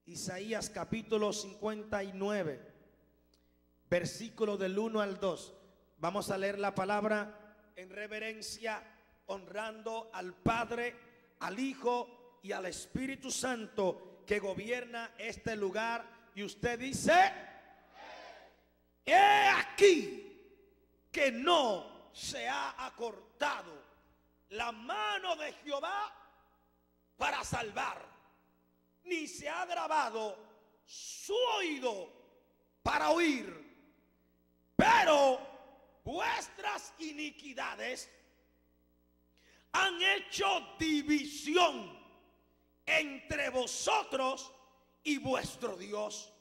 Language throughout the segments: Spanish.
Isaías capítulo 59, versículo del 1 al 2. Vamos a leer la palabra en reverencia, honrando al Padre, al Hijo y al Espíritu Santo que gobierna este lugar. Y usted dice: he aquí que no se ha acortado la mano de Jehová para salvar, ni se ha agravado su oído para oír. Pero vuestras iniquidades han hecho división entre vosotros y vuestro Dios,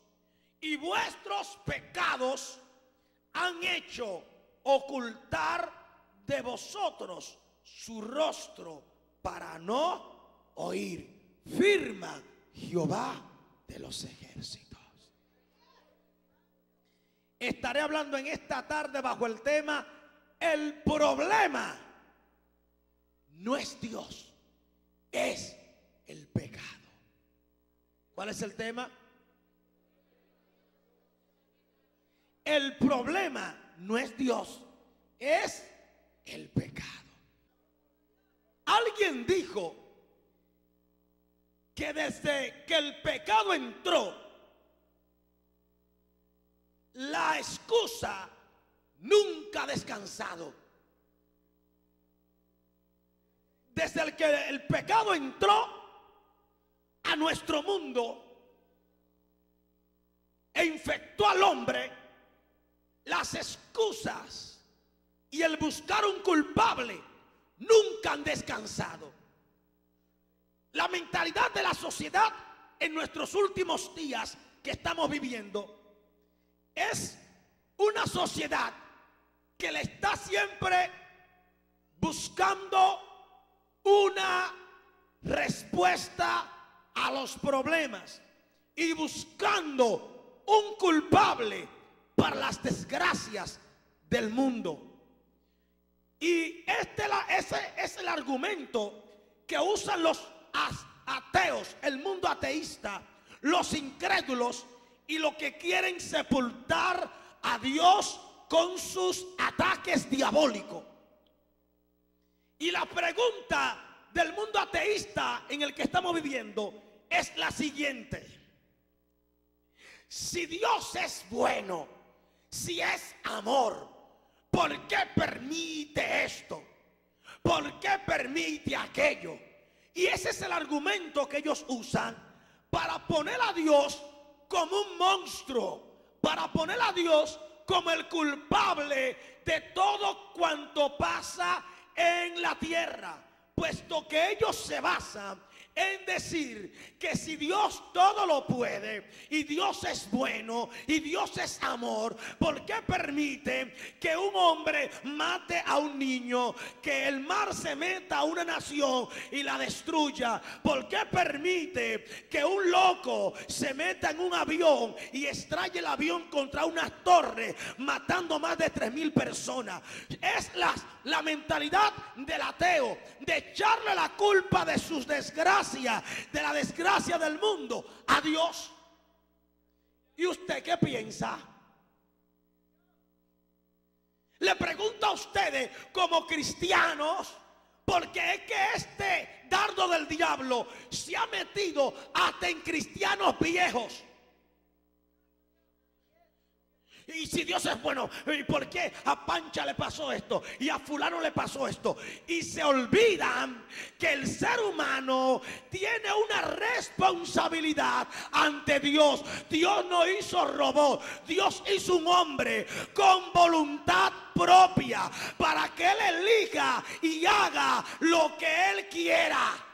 y vuestros pecados han hecho ocultar de vosotros su rostro para no oír. Firma Jehová de los ejércitos. Estaré hablando en esta tarde bajo el tema: el problema no es Dios, es el pecado. ¿Cuál es el tema? El problema no es Dios, es el pecado. Alguien dijo que desde que el pecado entró, la excusa nunca ha descansado. Desde que el pecado entró a nuestro mundo e infectó al hombre, las excusas y el buscar un culpable nunca han descansado. La mentalidad de la sociedad en nuestros últimos días que estamos viviendo es una sociedad que le está siempre buscando una respuesta a los problemas y buscando un culpable para las desgracias del mundo. Y ese es el argumento que usan los ateos, el mundo ateísta, los incrédulos, y lo que quieren sepultar a Dios con sus ataques diabólicos. Y la pregunta del mundo ateísta en el que estamos viviendo es la siguiente: si Dios es bueno, si es amor, ¿por qué permite esto? ¿Por qué permite aquello? Y ese es el argumento que ellos usan para poner a Dios como un monstruo, para poner a Dios como el culpable de todo cuanto pasa en la tierra, puesto que ellos se basan en decir que si Dios todo lo puede y Dios es bueno y Dios es amor, ¿por qué permite que un hombre mate a un niño, que el mar se meta a una nación y la destruya? ¿Por qué permite que un loco se meta en un avión y estrelle el avión contra una torre, matando más de 3,000 personas? Es la mentalidad del ateo, de echarle la culpa de sus desgracias, de la desgracia del mundo, a Dios. ¿Y usted qué piensa? Le pregunto a ustedes como cristianos, porque es que este dardo del diablo se ha metido hasta en cristianos viejos. Y si Dios es bueno, ¿y por qué a Pancha le pasó esto? Y a fulano le pasó esto. Y se olvidan que el ser humano tiene una responsabilidad ante Dios. Dios no hizo robot, Dios hizo un hombre con voluntad propia para que él elija y haga lo que él quiera.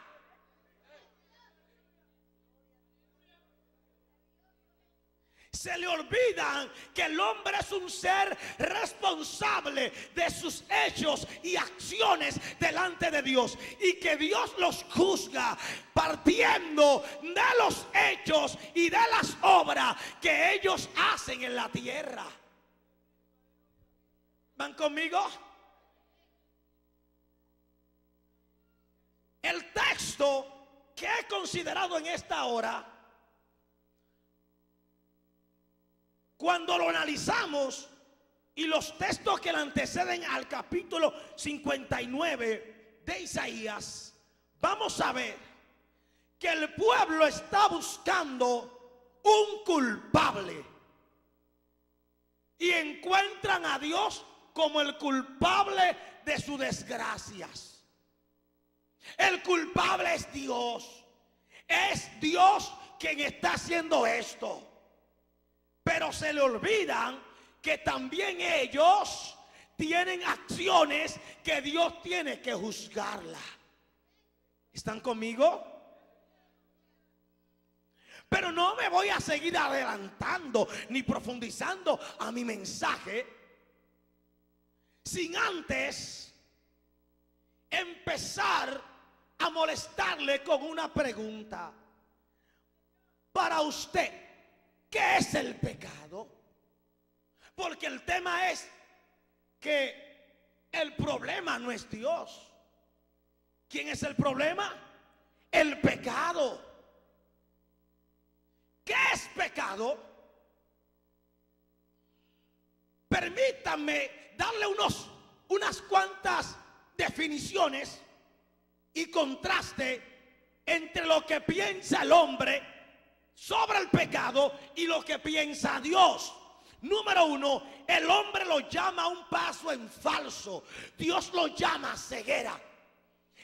Se le olvidan que el hombre es un ser responsable de sus hechos y acciones delante de Dios, y que Dios los juzga partiendo de los hechos y de las obras que ellos hacen en la tierra. ¿Van conmigo? El texto que he considerado en esta hora cuando lo analizamos y los textos que le anteceden al capítulo 59 de Isaías, vamos a ver que el pueblo está buscando un culpable y encuentran a Dios como el culpable de sus desgracias. El culpable es Dios. Es Dios quien está haciendo esto. Pero se le olvidan que también ellos tienen acciones que Dios tiene que juzgarla. ¿Están conmigo? Pero no me voy a seguir adelantando ni profundizando a mi mensaje sin antes empezar a molestarle con una pregunta. Para usted, ¿qué es el pecado? Porque el tema es que el problema no es Dios. ¿Quién es el problema? El pecado. ¿Qué es pecado? Permítanme darle unas cuantas definiciones y contraste entre lo que piensa el hombre sobre el pecado y lo que piensa Dios. Número uno, el hombre lo llama un paso en falso. Dios lo llama ceguera.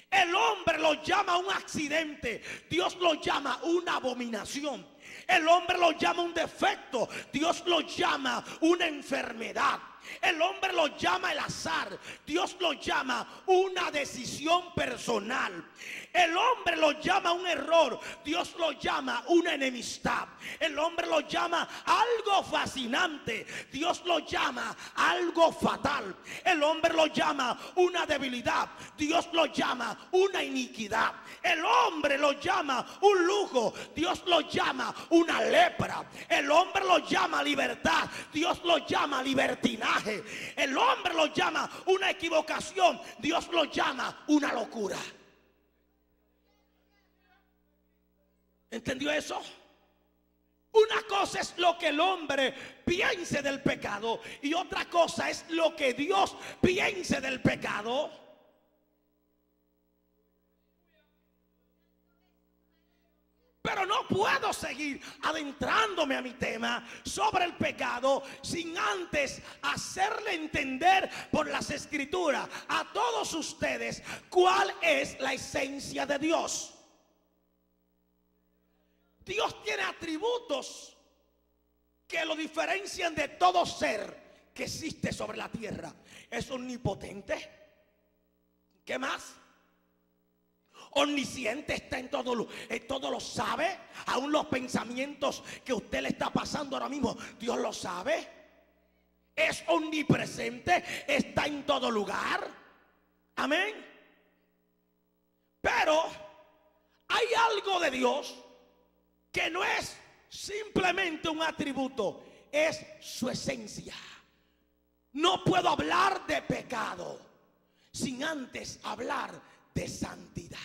El hombre lo llama un accidente. Dios lo llama una abominación. El hombre lo llama un defecto. Dios lo llama una enfermedad. El hombre lo llama el azar. Dios lo llama una decisión personal. El hombre lo llama un error. Dios lo llama una enemistad. El hombre lo llama algo fascinante. Dios lo llama algo fatal. El hombre lo llama una debilidad. Dios lo llama una iniquidad. El hombre lo llama un lujo. Dios lo llama una lepra. El hombre lo llama libertad. Dios lo llama libertinaje. El hombre lo llama una equivocación. Dios lo llama una locura. ¿Entendió eso? Una cosa es lo que el hombre piense del pecado y otra cosa es lo que Dios piense del pecado. Pero no puedo seguir adentrándome a mi tema sobre el pecado sin antes hacerle entender por las escrituras a todos ustedes cuál es la esencia de Dios. Dios tiene atributos que lo diferencian de todo ser que existe sobre la tierra. Es omnipotente. ¿Qué más? Omnisciente, está en todo lo sabe. Aún los pensamientos que usted le está pasando ahora mismo, Dios lo sabe. Es omnipresente, está en todo lugar. Amén. Pero hay algo de Dios que no es simplemente un atributo, es su esencia. No puedo hablar de pecado sin antes hablar de santidad.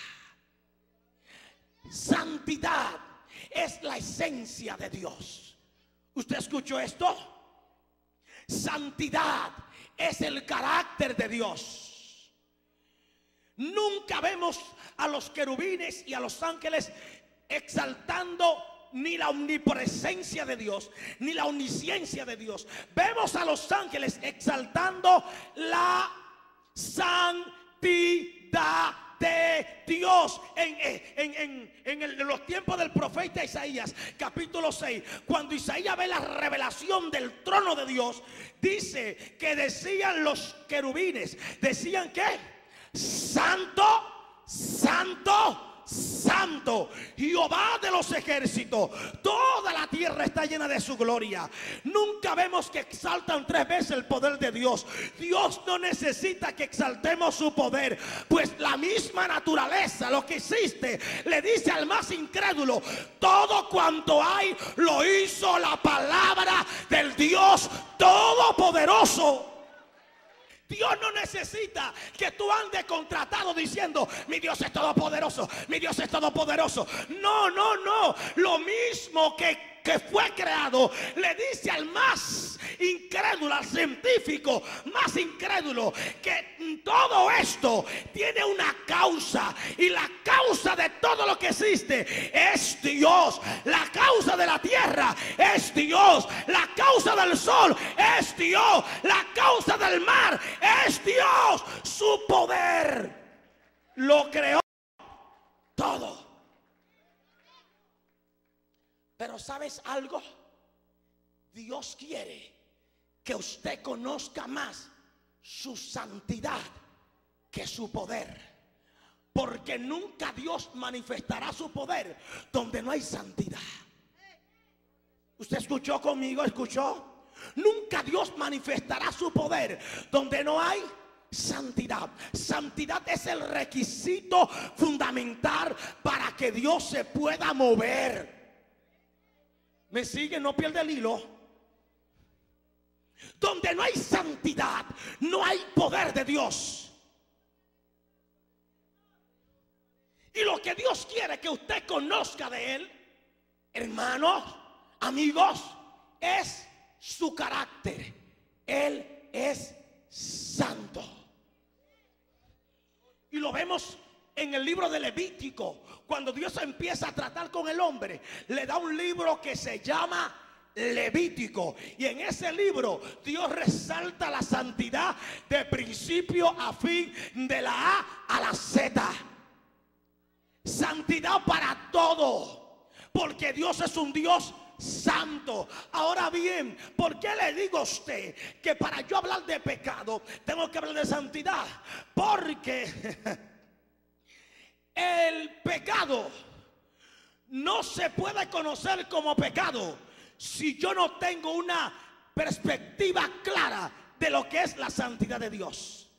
Santidad es la esencia de Dios. ¿Usted escuchó esto? Santidad es el carácter de Dios. Nunca vemos a los querubines y a los ángeles exaltando ni la omnipresencia de Dios, ni la omnisciencia de Dios. Vemos a los ángeles exaltando la santidad de Dios en los tiempos del profeta Isaías, capítulo 6. Cuando Isaías ve la revelación del trono de Dios, dice que decían los querubines, decían que santo, santo, santo, Jehová de los ejércitos. Toda la tierra está llena de su gloria. Nunca vemos que exaltan tres veces el poder de Dios. Dios no necesita que exaltemos su poder, pues la misma naturaleza, lo que existe, le dice al más incrédulo: todo cuanto hay lo hizo la palabra del Dios Todopoderoso. Dios no necesita que tú andes contratado diciendo: mi Dios es todopoderoso, mi Dios es todopoderoso. No, no, no. Lo mismo que que fue creado, le dice al más incrédulo, al científico más incrédulo, que todo esto tiene una causa, y la causa de todo lo que existe es Dios. La causa de la tierra es Dios, la causa del sol es Dios, la causa del mar es Dios. Su poder lo creó todo. Pero ¿sabes algo? Dios quiere que usted conozca más su santidad que su poder. Porque nunca Dios manifestará su poder donde no hay santidad. ¿Usted escuchó conmigo? ¿Escuchó? Nunca Dios manifestará su poder donde no hay santidad. Santidad es el requisito fundamental para que Dios se pueda mover. ¿Me sigue? No pierde el hilo. Donde no hay santidad, no hay poder de Dios. Y lo que Dios quiere que usted conozca de Él, hermanos, amigos, es su carácter. Él es santo. Y lo vemos en el libro de Levítico. Cuando Dios empieza a tratar con el hombre, le da un libro que se llama Levítico. Y en ese libro Dios resalta la santidad de principio a fin, de la A a la Z. Santidad para todo, porque Dios es un Dios santo. Ahora bien, ¿por qué le digo a usted que para yo hablar de pecado tengo que hablar de santidad? Porque el pecado no se puede conocer como pecado si yo no tengo una perspectiva clara de lo que es la santidad de Dios.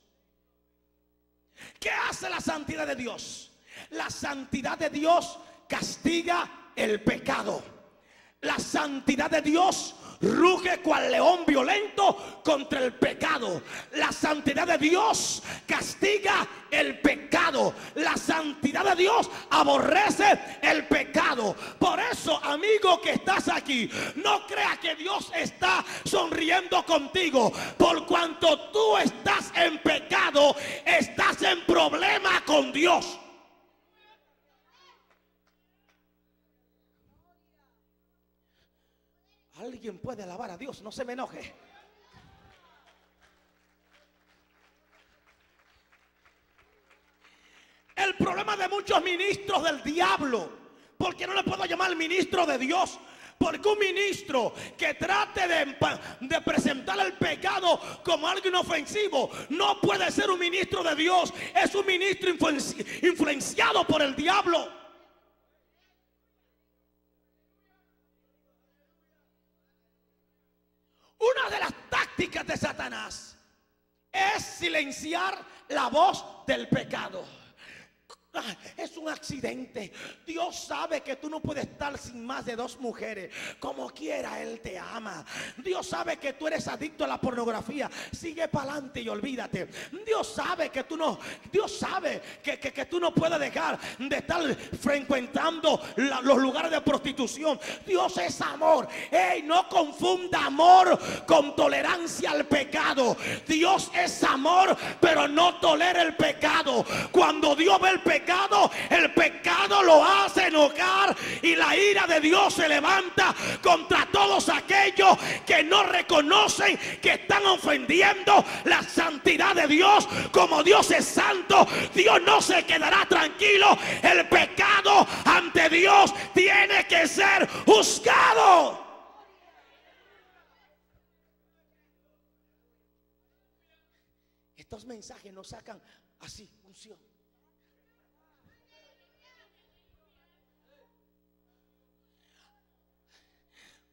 ¿Qué hace la santidad de Dios? La santidad de Dios castiga el pecado. La santidad de Dios ruge cual león violento contra el pecado. La santidad de Dios castiga el pecado. La santidad de Dios aborrece el pecado. Por eso, amigo que estás aquí, no crea que Dios está sonriendo contigo. Por cuanto tú estás en pecado, estás en problema con Dios. Alguien puede alabar a Dios, no se me enoje. El problema de muchos ministros del diablo, porque no le puedo llamar ministro de Dios, porque un ministro que trate de presentar el pecado como algo inofensivo no puede ser un ministro de Dios. Es un ministro influenciado por el diablo. Una de las tácticas de Satanás es silenciar la voz del pecado. Es un accidente. Dios sabe que tú no puedes estar sin más de 2 mujeres. Como quiera, Él te ama. Dios sabe que tú eres adicto a la pornografía. Sigue para adelante y olvídate. Dios sabe que tú no, Dios sabe que tú no puedes dejar de estar frecuentando los lugares de prostitución. Dios es amor. Ey, no confunda amor con tolerancia al pecado. Dios es amor, pero no tolera el pecado. Cuando Dios ve el pecado lo hace enojar, y la ira de Dios se levanta contra todos aquellos que no reconocen que están ofendiendo la santidad de Dios. Como Dios es santo, Dios no se quedará tranquilo. El pecado ante Dios tiene que ser juzgado. Estos mensajes nos sacan así, unción.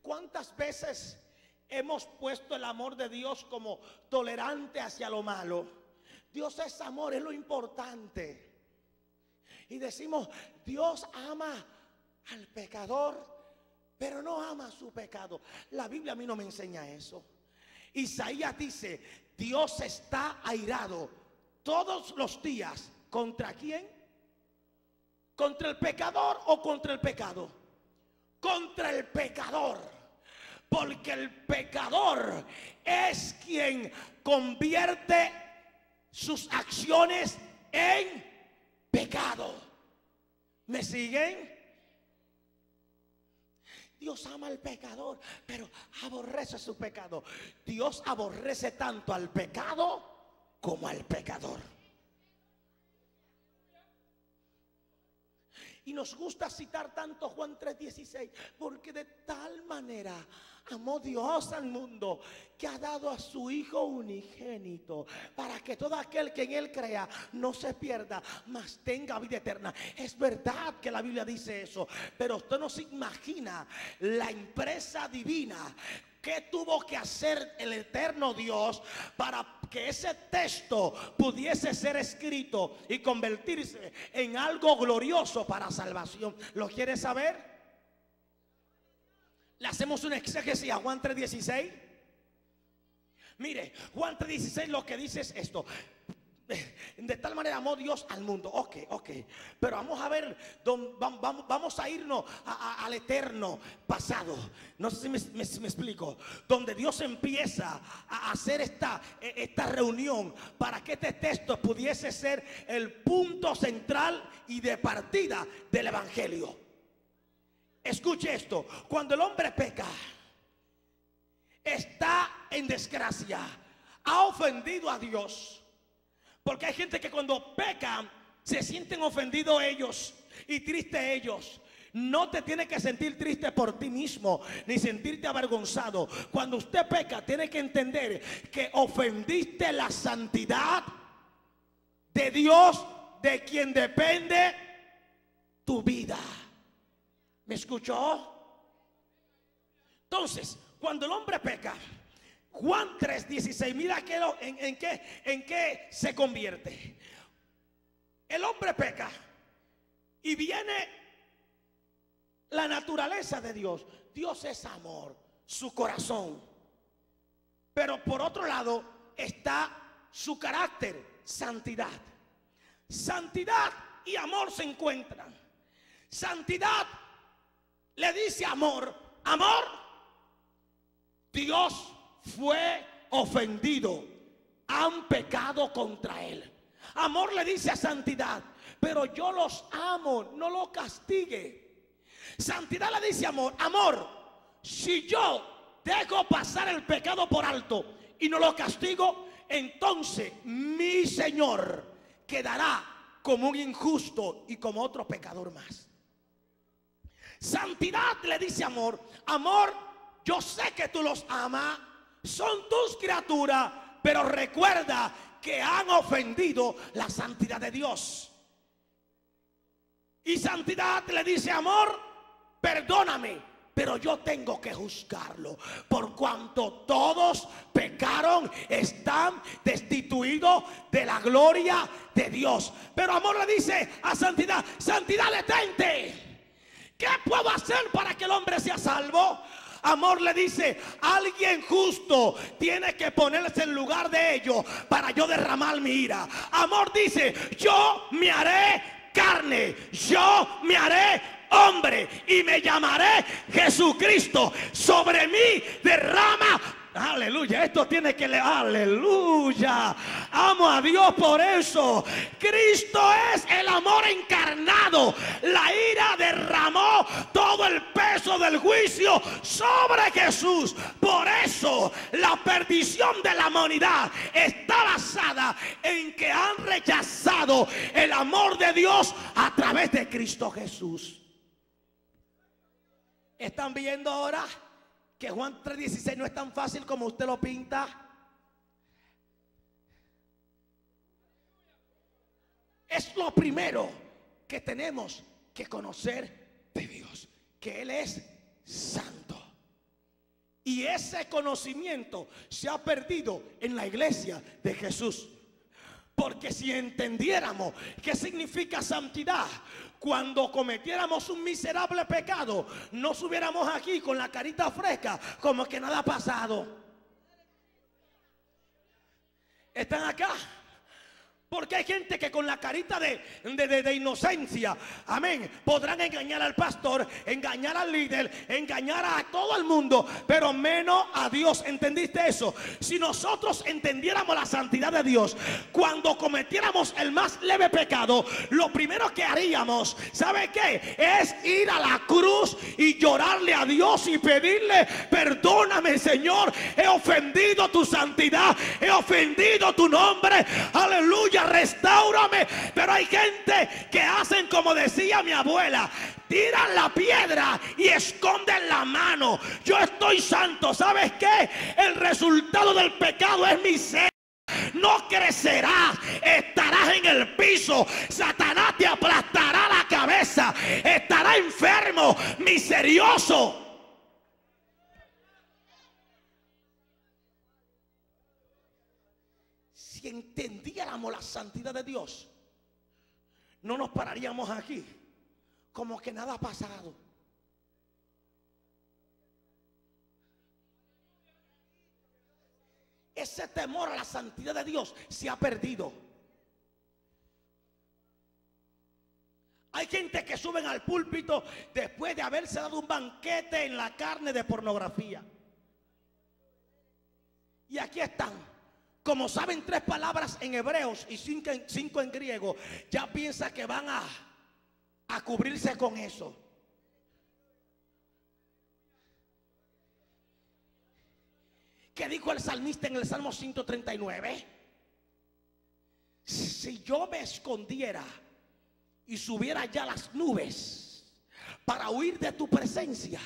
¿Cuántas veces hemos puesto el amor de Dios como tolerante hacia lo malo? Dios es amor, es lo importante. Y decimos, Dios ama al pecador, pero no ama su pecado. La Biblia a mí no me enseña eso. Isaías dice, Dios está airado todos los días. ¿Contra quién? ¿Contra el pecador o contra el pecado? contra el pecador, porque el pecador es quien convierte sus acciones en pecado. ¿Me siguen? Dios ama al pecador, pero aborrece su pecado. Dios aborrece tanto al pecado como al pecador. Y nos gusta citar tanto Juan 3:16, porque de tal manera amó Dios al mundo que ha dado a su Hijo unigénito, para que todo aquel que en Él crea no se pierda, mas tenga vida eterna. Es verdad que la Biblia dice eso, pero usted no se imagina la empresa divina que tuvo que hacer el eterno Dios para que ese texto pudiese ser escrito y convertirse en algo glorioso para salvación. ¿Lo quiere saber? Le hacemos una exégesis a Juan 3:16. Mire, Juan 3:16 lo que dice es esto: de tal manera amó Dios al mundo. Ok. Pero vamos a ver, vamos a irnos al eterno pasado. No sé si me explico. Donde Dios empieza a hacer esta reunión para que este texto pudiese ser el punto central y de partida del evangelio. Escuche esto: cuando el hombre peca, está en desgracia, ha ofendido a Dios. Porque hay gente que cuando pecan se sienten ofendidos ellos y tristes ellos. No te tienes que sentir triste por ti mismo, ni sentirte avergonzado. Cuando usted peca, tiene que entender que ofendiste la santidad de Dios, de quien depende tu vida. ¿Me escuchó? Entonces, cuando el hombre peca, Juan 3:16, mira en qué se convierte. El hombre peca y viene la naturaleza de Dios. Dios es amor, su corazón. Pero por otro lado está su carácter, santidad. Santidad y amor se encuentran. Santidad le dice amor: amor, Dios fue ofendido, han pecado contra él. Amor le dice a santidad: pero yo los amo, no los castigue. Santidad le dice amor: amor, si yo dejo pasar el pecado por alto y no lo castigo, entonces mi Señor quedará como un injusto y como otro pecador más. Santidad le dice amor: amor, yo sé que tú los amas, son tus criaturas, pero recuerda que han ofendido la santidad de Dios. Y santidad le dice amor: perdóname, pero yo tengo que juzgarlo, por cuanto todos pecaron, están destituidos de la gloria de Dios. Pero amor le dice a santidad: santidad, detente. ¿Qué puedo hacer para que el hombre sea salvo? Amor le dice: alguien justo tiene que ponerse en lugar de ellos para yo derramar mi ira. Amor dice: yo me haré carne, yo me haré hombre y me llamaré Jesucristo. Sobre mí derrama. Aleluya, esto tiene que leer. Aleluya, amo a Dios por eso. Cristo es el amor encarnado. La ira derramó todo el peso del juicio sobre Jesús. Por eso la perdición de la humanidad está basada en que han rechazado el amor de Dios a través de Cristo Jesús. ¿Están viendo ahora que Juan 3:16 no es tan fácil como usted lo pinta? Es lo primero que tenemos que conocer de Dios, que Él es santo. Y ese conocimiento se ha perdido en la iglesia de Jesús. Porque si entendiéramos qué significa santidad, cuando cometiéramos un miserable pecado, no estuviéramos aquí con la carita fresca como que nada ha pasado. ¿Están acá? Porque hay gente que con la carita de inocencia, amén, podrán engañar al pastor, engañar al líder, engañar a todo el mundo, pero menos a Dios. ¿Entendiste eso? Si nosotros entendiéramos la santidad de Dios, cuando cometiéramos el más leve pecado, lo primero que haríamos, ¿sabe qué? Es ir a la cruz y llorarle a Dios y pedirle: perdóname, Señor, he ofendido tu santidad, he ofendido tu nombre, aleluya, restáurame. Pero hay gente que hacen como decía mi abuela: tiran la piedra y esconden la mano. Yo estoy santo. ¿Sabes qué? El resultado del pecado es miseria. No crecerás, estarás en el piso, Satanás te aplastará la cabeza, estará enfermo, miserioso. Si entendiéramos la santidad de Dios, no nos pararíamos aquí como que nada ha pasado. Ese temor a la santidad de Dios se ha perdido. Hay gente que suben al púlpito después de haberse dado un banquete en la carne de pornografía. Y aquí están. Como saben 3 palabras en hebreos y 5 en griego, ya piensa que van a cubrirse con eso. ¿Qué dijo el salmista en el Salmo 139? Si yo me escondiera y subiera ya a las nubes para huir de tu presencia,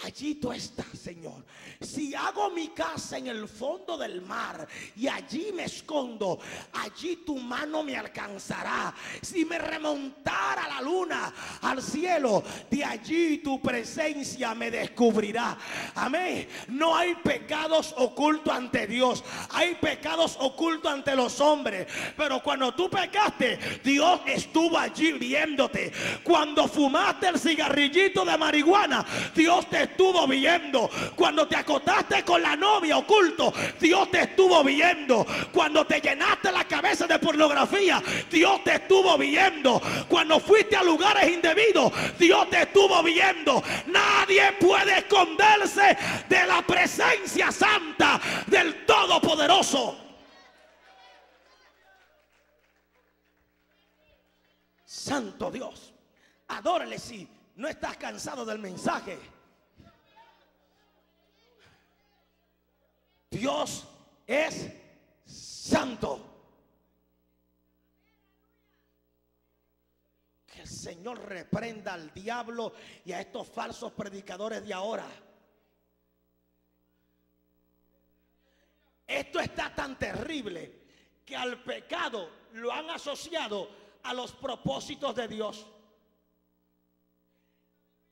allí tú estás, Señor. Si hago mi casa en el fondo del mar y allí me escondo, allí tu mano me alcanzará. Si me remontara la luna al cielo, de allí tu presencia me descubrirá. Amén. No hay pecados ocultos ante Dios. Hay pecados ocultos ante los hombres. Pero cuando tú pecaste, Dios estuvo allí viéndote. Cuando fumaste el cigarrillito de marihuana, Dios te estuvo viendo. Cuando te acostaste con la novia oculto, Dios te estuvo viendo. Cuando te llenaste la cabeza de pornografía, Dios te estuvo viendo. Cuando fuiste a lugares indebidos, Dios te estuvo viendo. Nadie puede esconderse de la presencia santa del Todopoderoso. Santo Dios, adórale si no estás cansado del mensaje. Dios es santo. Que el Señor reprenda al diablo y a estos falsos predicadores de ahora. Esto está tan terrible que al pecado lo han asociado a los propósitos de Dios.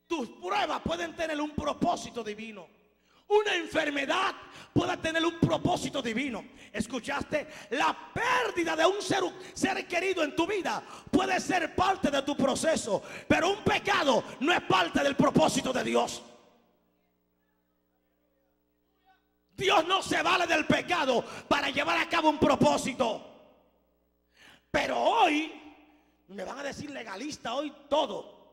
Tus pruebas pueden tener un propósito divino. Una enfermedad puede tener un propósito divino. ¿Escuchaste? La pérdida de un ser querido en tu vida puede ser parte de tu proceso, pero un pecado no es parte del propósito de Dios. Dios no se vale del pecado para llevar a cabo un propósito. Pero hoy me van a decir legalista, hoy todo.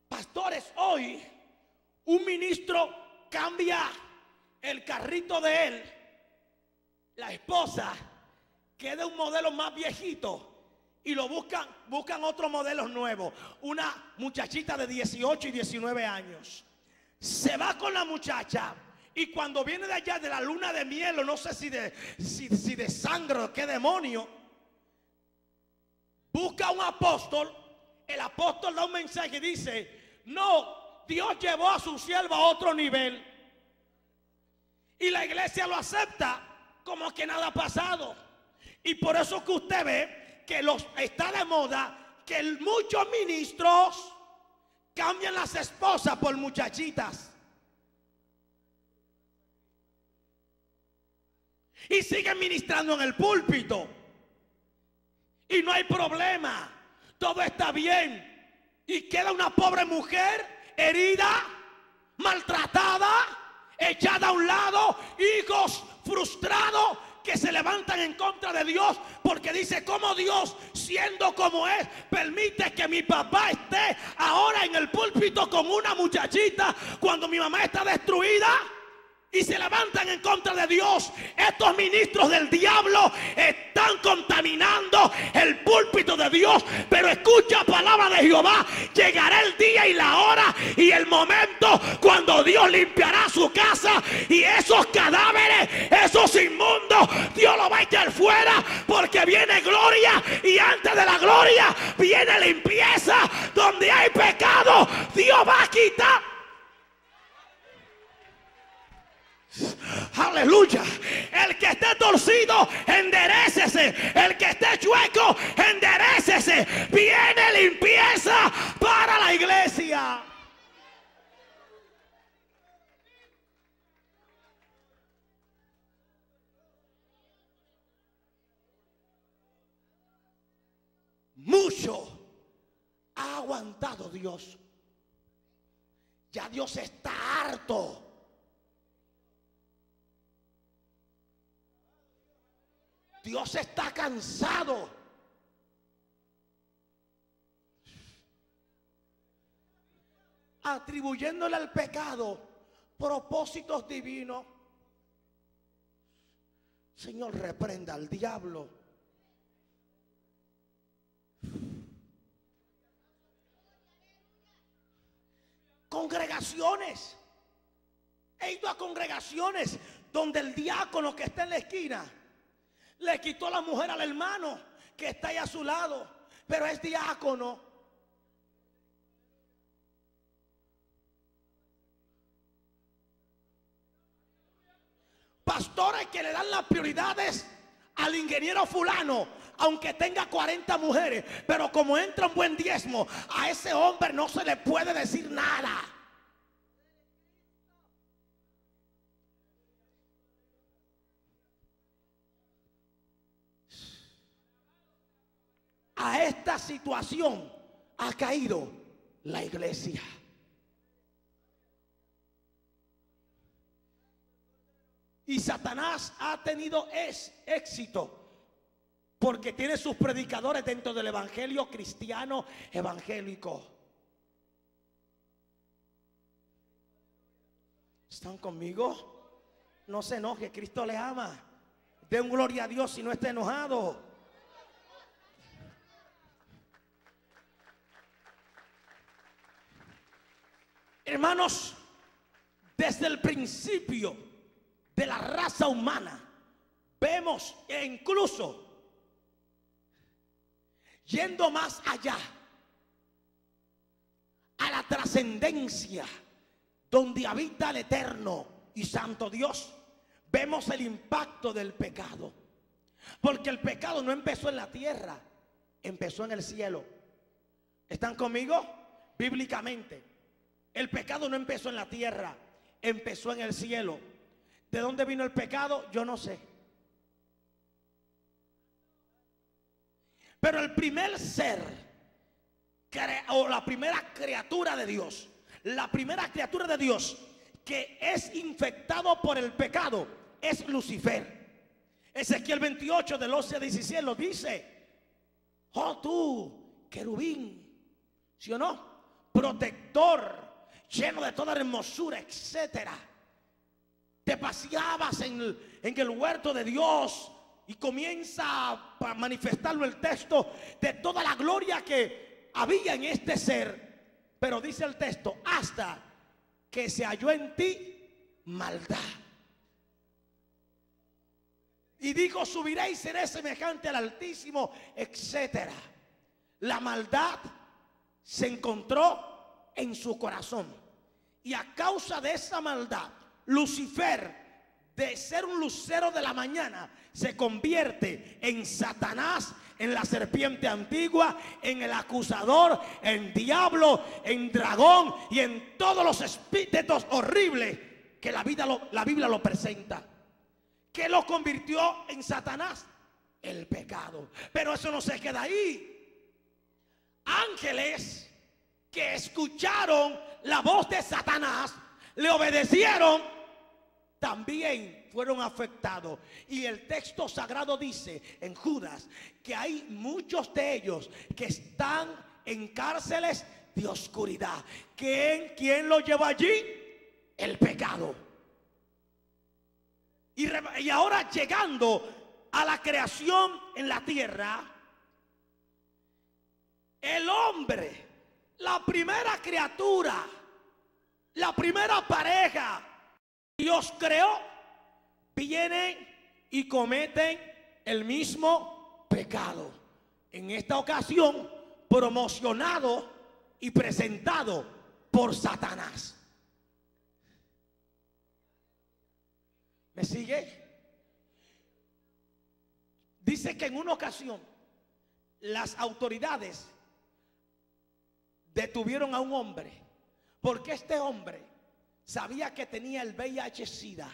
Pastores, hoy un ministro cambia el carrito de él, la esposa queda un modelo más viejito y lo buscan otros modelos nuevos. Una muchachita de 18 y 19 años se va con la muchacha y cuando viene de allá de la luna de miel, o no sé si de sangre o qué demonio, busca a un apóstol. El apóstol da un mensaje y dice: no, Dios llevó a su siervo a otro nivel. Y la iglesia lo acepta como que nada ha pasado. Y por eso que usted ve que está de moda que muchos ministros cambian las esposas por muchachitas. Y siguen ministrando en el púlpito. Y no hay problema. Todo está bien. Y queda una pobre mujer herida, maltratada, echada a un lado, hijos frustrados, que se levantan en contra de Dios, porque dice: ¿cómo Dios, siendo como es, permite que mi papá esté ahora en el púlpito con una muchachita cuando mi mamá está destruida? Y se levantan en contra de Dios. Estos ministros del diablo están contaminando el púlpito de Dios. Pero escucha palabra de Jehová: llegará el día y la hora y el momento cuando Dios limpiará su casa, y esos cadáveres, esos inmundos, Dios los va a echar fuera, porque viene gloria, y antes de la gloria viene limpieza. Donde hay pecado, Dios va a quitar. Aleluya. El que esté torcido, enderécese. El que esté chueco, enderécese. Viene limpieza para la iglesia. Mucho ha aguantado Dios. Ya Dios está harto. Dios está cansado. Atribuyéndole al pecado propósitos divinos. Señor, reprenda al diablo. Congregaciones. He ido a congregaciones donde el diácono que está en la esquina le quitó la mujer al hermano que está ahí a su lado, pero es diácono. Pastores que le dan las prioridades al ingeniero fulano, aunque tenga 40 mujeres, pero como entra un buen diezmo, a ese hombre no se le puede decir nada. A esta situación ha caído la iglesia. Y Satanás ha tenido éxito porque tiene sus predicadores dentro del evangelio cristiano evangélico. ¿Están conmigo? No se enoje, Cristo le ama. Den gloria a Dios si no está enojado. Hermanos, desde el principio de la raza humana vemos, e incluso yendo más allá a la trascendencia donde habita el eterno y santo Dios, vemos el impacto del pecado. Porque el pecado no empezó en la tierra, empezó en el cielo. ¿Están conmigo? Bíblicamente el pecado no empezó en la tierra, empezó en el cielo. ¿De dónde vino el pecado? Yo no sé. Pero el primer ser, o la primera criatura de Dios, la primera criatura de Dios que es infectado por el pecado es Lucifer. Ezequiel 28 del 11 a 17 lo dice: oh tú, querubín, ¿sí o no? Protector, lleno de toda hermosura, etcétera. Te paseabas en el huerto de Dios, y comienza a manifestarlo el texto de toda la gloria que había en este ser. Pero dice el texto: hasta que se halló en ti maldad. Y dijo: subiré y seré semejante al Altísimo, etcétera. La maldad se encontró en su corazón. Y a causa de esa maldad, Lucifer, de ser un lucero de la mañana, se convierte en Satanás, en la serpiente antigua, en el acusador, en diablo, en dragón y en todos los espíritus horribles que la Biblia lo presenta. ¿Qué lo convirtió en Satanás? El pecado. Pero eso no se queda ahí. Ángeles que escucharon la voz de Satanás le obedecieron también fueron afectados. Y el texto sagrado dice en Judas que hay muchos de ellos que están en cárceles de oscuridad. ¿Quién lo lleva allí? El pecado. Y ahora llegando a la creación en la tierra, el hombre, la primera criatura, la primera pareja Dios creó, vienen y cometen el mismo pecado. En esta ocasión, promocionado y presentado por Satanás. ¿Me sigue? Dice que en una ocasión las autoridades detuvieron a un hombre porque este hombre sabía que tenía el VIH-Sida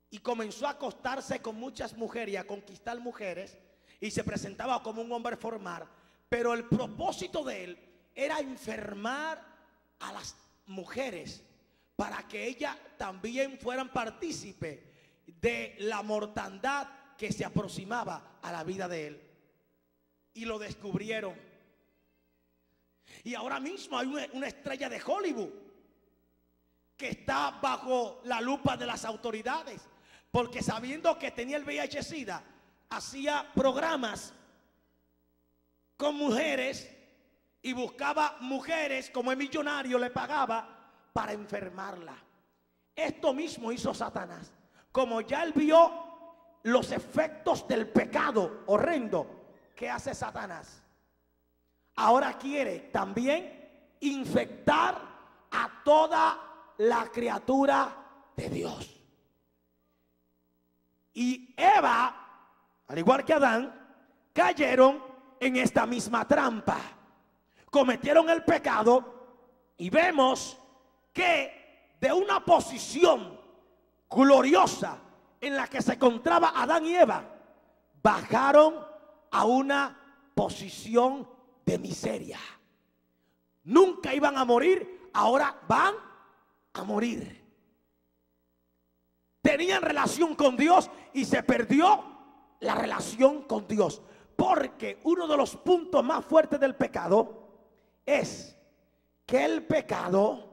y comenzó a acostarse con muchas mujeres y a conquistar mujeres y se presentaba como un hombre formal, pero el propósito de él era enfermar a las mujeres para que ellas también fueran partícipes de la mortandad que se aproximaba a la vida de él. Y lo descubrieron. Y ahora mismo hay una estrella de Hollywood que está bajo la lupa de las autoridades, porque sabiendo que tenía el VIH-Sida, hacía programas con mujeres y buscaba mujeres, como el millonario le pagaba para enfermarla. Esto mismo hizo Satanás. Como ya él vio los efectos del pecado horrendo que hace Satanás, ahora quiere también infectar a toda la criatura de Dios. Y Eva, al igual que Adán, cayeron en esta misma trampa. Cometieron el pecado y vemos que de una posición gloriosa en la que se encontraba Adán y Eva, bajaron a una posición de miseria. Nunca iban a morir, ahora van a morir. Tenían relación con Dios y se perdió la relación con Dios, porque uno de los puntos más fuertes del pecado es que el pecado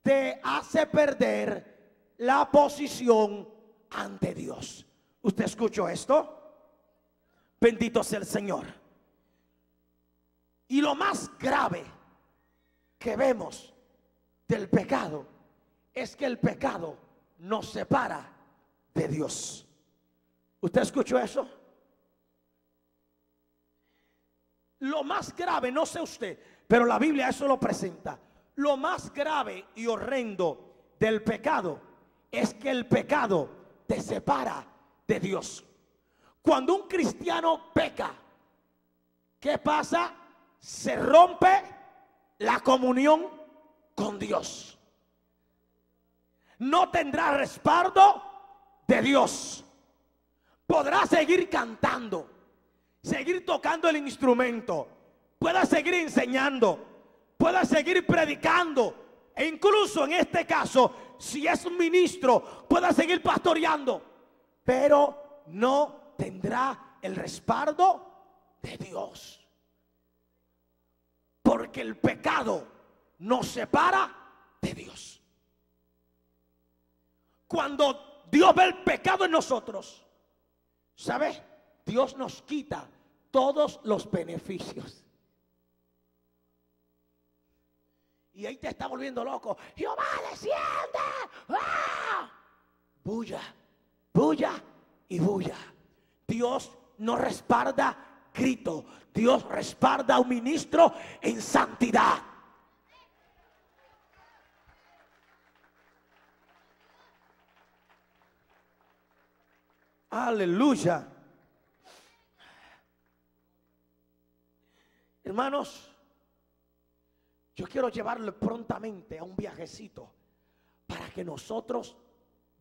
te hace perder la posición ante Dios. ¿Usted escuchó esto? Bendito sea el Señor. Y lo más grave que vemos del pecado es que el pecado nos separa de Dios. ¿Usted escuchó eso? Lo más grave, no sé usted, pero la Biblia eso lo presenta. Lo más grave y horrendo del pecado es que el pecado te separa de Dios. Cuando un cristiano peca, ¿qué pasa? Se rompe la comunión con Dios. No tendrá respaldo de Dios. Podrá seguir cantando, seguir tocando el instrumento, pueda seguir enseñando, pueda seguir predicando, e incluso en este caso, si es un ministro, pueda seguir pastoreando, pero no tendrá el respaldo de Dios, porque el pecado nos separa de Dios. Cuando Dios ve el pecado en nosotros, ¿sabe? Dios nos quita todos los beneficios. Y ahí te está volviendo loco. Jehová desciende. ¡Ah! Bulla, bulla y bulla. Dios no respalda grito. Dios respalda a un ministro en santidad. Aleluya. Hermanos, yo quiero llevarlo prontamente a un viajecito para que nosotros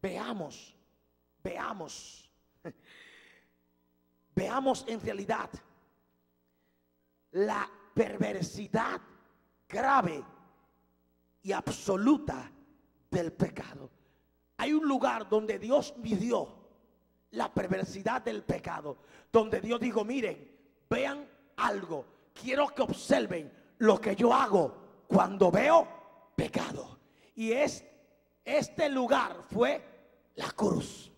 veamos en realidad la perversidad grave y absoluta del pecado. hay un lugar donde Dios midió la perversidad del pecado, donde Dios dijo: miren, vean algo, quiero que observen lo que yo hago cuando veo pecado. Y este lugar fue la cruz.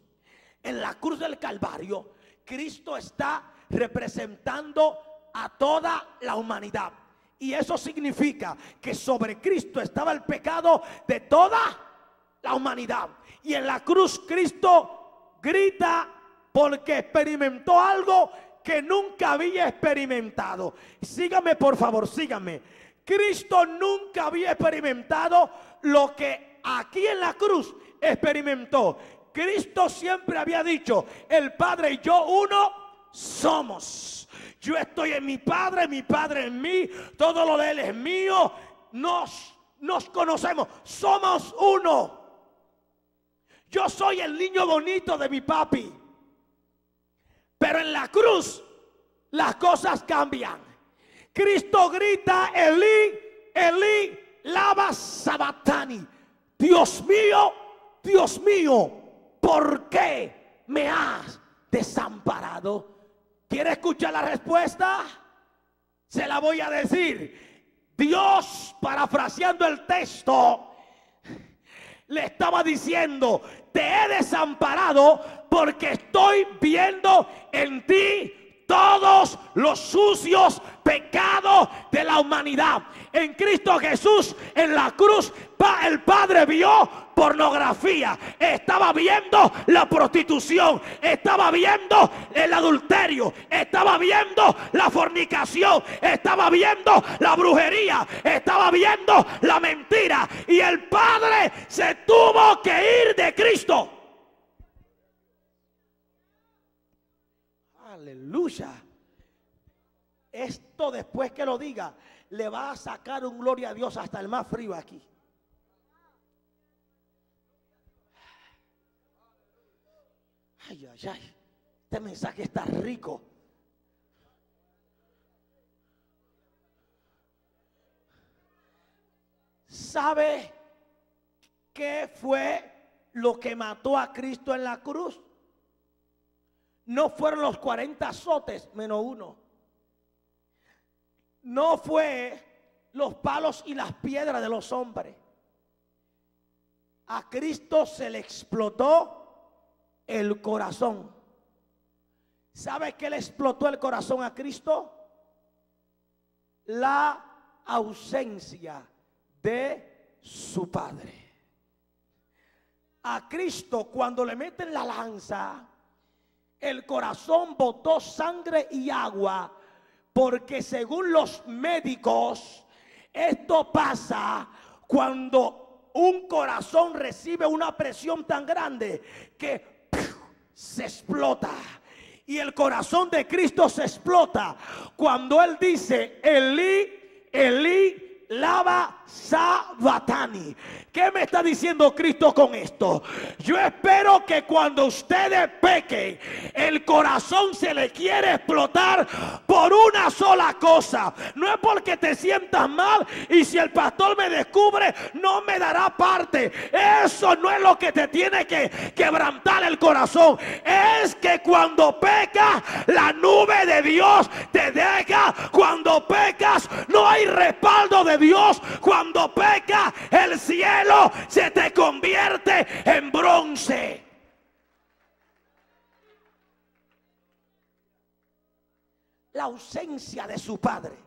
En la cruz del Calvario, Cristo está representando a toda la humanidad. Y eso significa que sobre Cristo estaba el pecado de toda la humanidad. Y en la cruz Cristo grita porque experimentó algo que nunca había experimentado. Sígame, por favor, sígame. Cristo nunca había experimentado lo que aquí en la cruz experimentó. Cristo siempre había dicho: el Padre y yo uno somos. Yo estoy en mi Padre en mí, todo lo de Él es mío. Nos conocemos, somos uno. Yo soy el niño bonito de mi papi. Pero en la cruz las cosas cambian. Cristo grita: Elí, Elí, lama sabachthani. Dios mío, ¿por qué me has desamparado? ¿Quiere escuchar la respuesta? Se la voy a decir. Dios, parafraseando el texto, le estaba diciendo: te he desamparado porque estoy viendo en ti todos los sucios pecados de la humanidad. En Cristo Jesús, en la cruz, el Padre vio pornografía, estaba viendo la prostitución, estaba viendo el adulterio, estaba viendo la fornicación, estaba viendo la brujería, estaba viendo la mentira. Y el Padre se tuvo que ir de Cristo. Aleluya. Esto, después que lo diga, le va a sacar un gloria a Dios hasta el más frío aquí. Ay, ay, ay. Este mensaje está rico. ¿Sabe qué fue lo que mató a Cristo en la cruz? No fueron los 40 azotes menos uno. No fue los palos y las piedras de los hombres. A Cristo se le explotó el corazón. ¿Sabe qué le explotó el corazón a Cristo? La ausencia de su Padre. A Cristo, cuando le meten la lanza, el corazón botó sangre y agua, porque según los médicos, esto pasa cuando un corazón recibe una presión tan grande que se explota. Y el corazón de Cristo se explota cuando Él dice: Elí, Elí, lama sabachthani. ¿Qué me está diciendo Cristo con esto? Yo espero que cuando ustedes pequen, el corazón se le quiere explotar por una sola cosa. No es porque te sientas mal y si el pastor me descubre no me dará parte. Eso no es lo que te tiene que quebrantar el corazón. Es que cuando pecas, la nube de Dios te deja. Cuando pecas, no hay respaldo de Dios. Cuando pecas, el cielo se te convierte en bronce. La ausencia de su Padre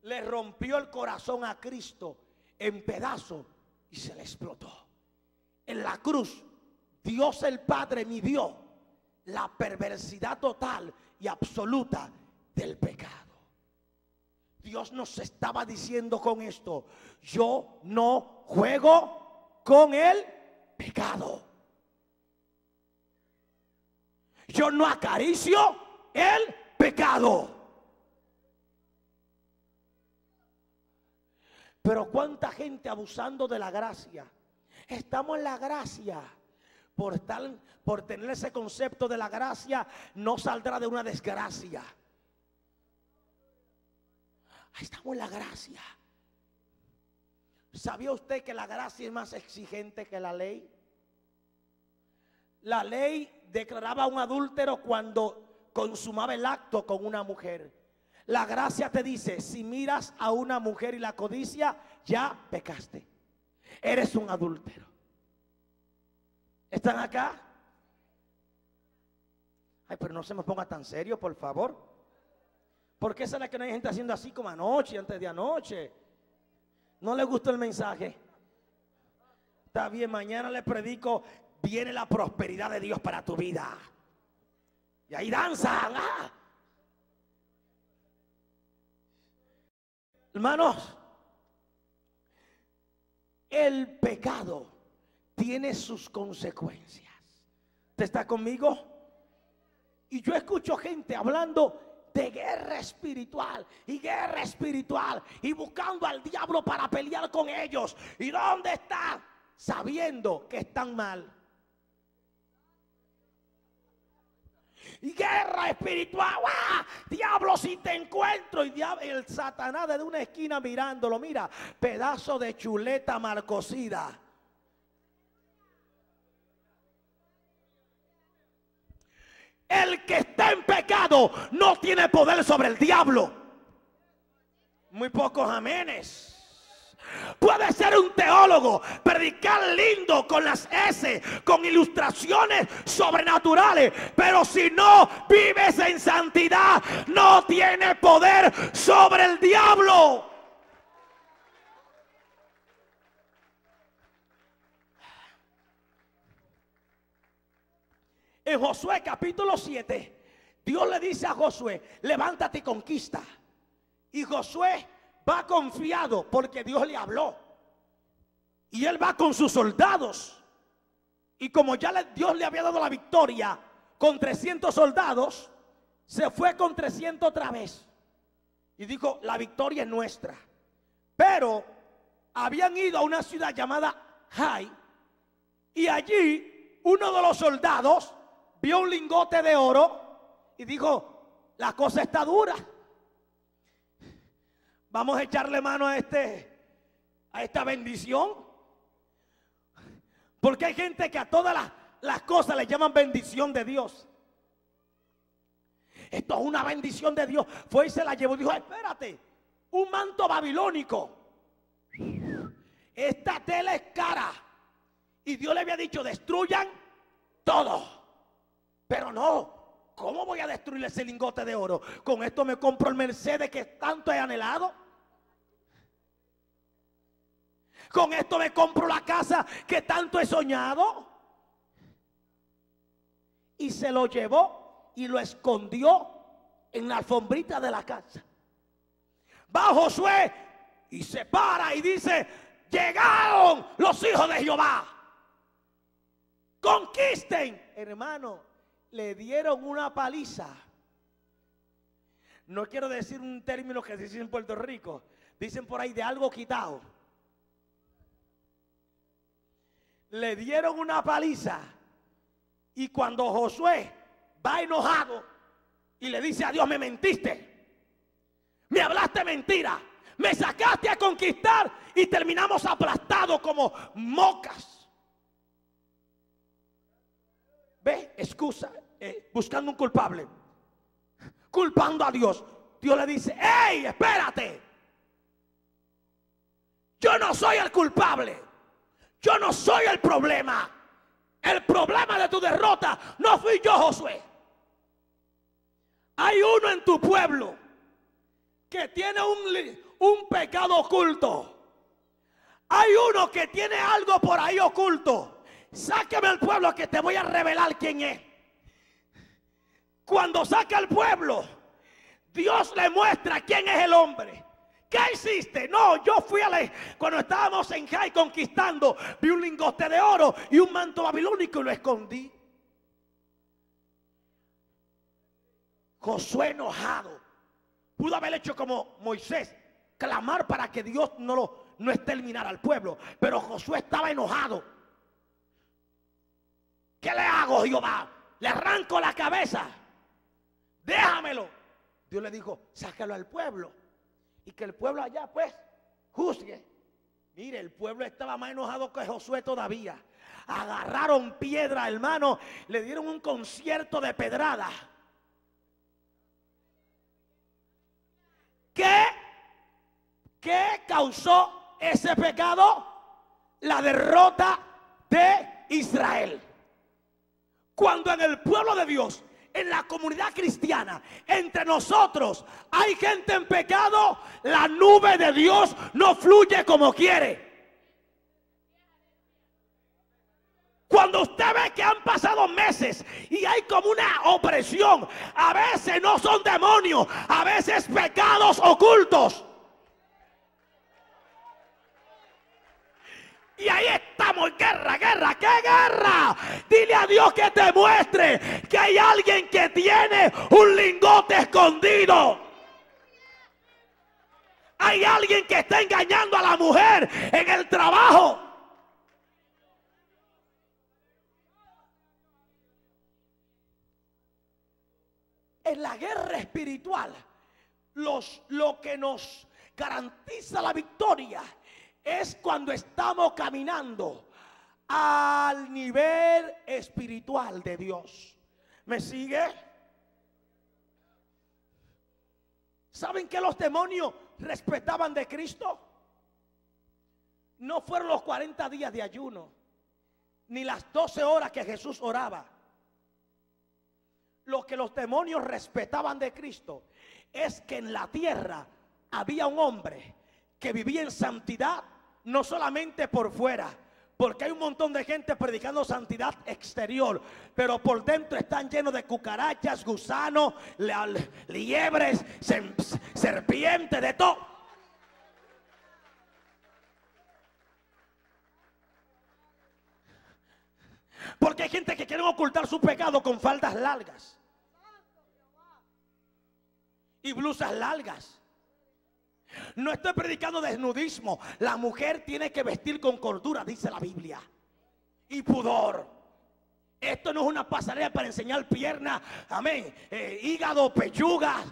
le rompió el corazón a Cristo en pedazos y se le explotó. En la cruz, Dios el Padre midió la perversidad total y absoluta del pecado. Dios nos estaba diciendo con esto: yo no juego con el pecado. Yo no acaricio el pecado. Pero cuánta gente abusando de la gracia. Estamos en la gracia. Por tener ese concepto de la gracia, no saldrá de una desgracia. Estamos en la gracia. ¿Sabía usted que la gracia es más exigente que la ley? la ley declaraba a un adúltero cuando consumaba el acto con una mujer. La gracia te dice, si miras a una mujer y la codicia, ya pecaste. Eres un adúltero. ¿Están acá? Ay, pero no se me ponga tan serio, por favor. ¿Por qué será que no hay gente haciendo así como anoche, antes de anoche? ¿No le gustó el mensaje? Está bien, mañana le predico, viene la prosperidad de Dios para tu vida. Y ahí danzan. ¡Ah! Hermanos, el pecado tiene sus consecuencias. ¿Te está conmigo? Y yo escucho gente hablando de guerra espiritual y buscando al diablo para pelear con ellos. ¿Y dónde está? Sabiendo que están mal. Y guerra espiritual. ¡Ah! Diablo, si te encuentro. Y el Satanás desde una esquina mirándolo. Mira, pedazo de chuleta mal cocida. El que está en pecado no tiene poder sobre el diablo. Muy pocos amenes. Puede ser un teólogo, predicar lindo con las S, con ilustraciones sobrenaturales, pero si no vives en santidad, no tiene poder sobre el diablo. En Josué capítulo 7, Dios le dice a Josué, levántate y conquista. Y Josué va confiado porque Dios le habló. Y él va con sus soldados. Y como ya Dios le había dado la victoria con 300 soldados, se fue con 300 otra vez. Y dijo, la victoria es nuestra. Pero habían ido a una ciudad llamada Jai. Y allí uno de los soldados vio un lingote de oro y dijo, la cosa está dura. Vamos a echarle mano a esta bendición. Porque hay gente que a todas las cosas le llaman bendición de Dios. Esto es una bendición de Dios. Fue y se la llevó y dijo, espérate, un manto babilónico. Esta tela es cara. Y Dios le había dicho, destruyan todo. Pero no, ¿cómo voy a destruir ese lingote de oro? Con esto me compro el Mercedes que tanto he anhelado. Con esto me compro la casa que tanto he soñado. Y se lo llevó y lo escondió en la alfombrita de la casa. Va Josué y se para y dice, llegaron los hijos de Jehová. Conquisten. Hermano, le dieron una paliza. No quiero decir un término que se dice en Puerto Rico. Dicen por ahí de algo quitado. Le dieron una paliza. Y cuando Josué va enojado y le dice a Dios, me mentiste, me hablaste mentira, me sacaste a conquistar y terminamos aplastados como mocas. ¿Ve? Excusa, buscando un culpable, culpando a Dios. Dios le dice, ¡hey, espérate! Yo no soy el culpable. Yo no soy el problema. El problema de tu derrota no fui yo, Josué. Hay uno en tu pueblo que tiene un pecado oculto. Hay uno que tiene algo por ahí oculto. Sáqueme al pueblo que te voy a revelar quién es. Cuando saca al pueblo, Dios le muestra quién es el hombre. ¿Qué hiciste? No, yo fui cuando estábamos en Jai conquistando, vi un lingote de oro y un manto babilónico y lo escondí. Josué enojado pudo haber hecho como Moisés, clamar para que Dios no exterminara al pueblo, pero Josué estaba enojado. ¿Qué le hago, Jehová? Le arranco la cabeza. Déjamelo. Dios le dijo, sácalo al pueblo y que el pueblo allá pues juzgue. Mire, el pueblo estaba más enojado que Josué todavía. Agarraron piedra, hermano, le dieron un concierto de pedrada. ¿Qué causó ese pecado? La derrota de Israel. Cuando en el pueblo de Dios, en la comunidad cristiana, entre nosotros hay gente en pecado, la nube de Dios no fluye como quiere. Cuando usted ve que han pasado meses y hay como una opresión, a veces no son demonios, a veces pecados ocultos. Y ahí estamos, guerra, guerra, ¿qué guerra? Dile a Dios que te muestre que hay alguien que tiene un lingote escondido. Hay alguien que está engañando a la mujer en el trabajo. En la guerra espiritual, lo que nos garantiza la victoria es cuando estamos caminando al nivel espiritual de Dios. ¿Me sigue? ¿Saben que los demonios respetaban de Cristo? No fueron los 40 días de ayuno, ni las 12 horas que Jesús oraba. Lo que los demonios respetaban de Cristo es que en la tierra había un hombre que vivía en santidad, no solamente por fuera, porque hay un montón de gente predicando santidad exterior, pero por dentro están llenos de cucarachas, gusanos, liebres, serpientes, de todo. Porque hay gente que quiere ocultar su pecado con faldas largas y blusas largas. No estoy predicando desnudismo. La mujer tiene que vestir con cordura, dice la Biblia, y pudor. Esto no es una pasarela para enseñar piernas, amén, hígado, pechuga.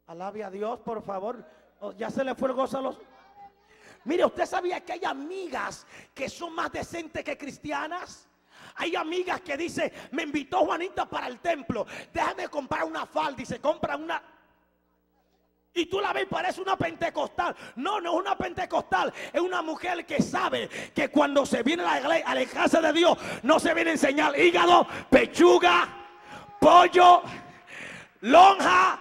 Alabe a Dios, por favor. Ya se le fue el gozo a los... Mire, ¿usted sabía que hay amigas que son más decentes que cristianas? Hay amigas que dicen, me invitó Juanita para el templo, déjame comprar una falda, y se compra una... Y tú la ves y parece una pentecostal. No, no es una pentecostal, es una mujer que sabe que cuando se viene a la casa de Dios, no se viene a enseñar hígado, pechuga, pollo, lonja,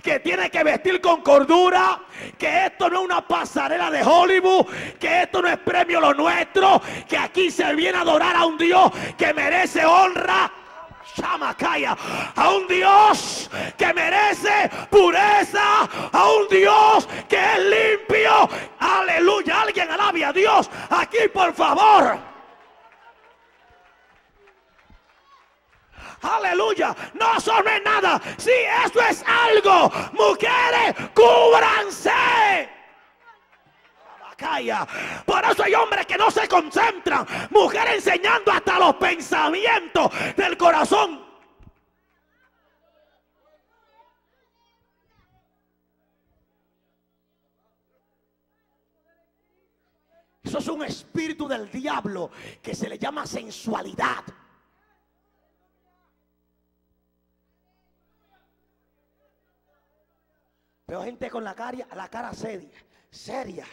que tiene que vestir con cordura, que esto no es una pasarela de Hollywood, que esto no es premio lo nuestro, que aquí se viene a adorar a un Dios que merece honra, a un Dios que merece pureza, a un Dios que es limpio. Aleluya, alguien alabe a Dios aquí, por favor. Aleluya, no, eso no es nada. Sí, eso es algo. Mujeres, cúbranse. Por eso hay hombres que no se concentran. Mujeres enseñando hasta los pensamientos del corazón. Eso es un espíritu del diablo que se le llama sensualidad. Veo gente con la cara seria.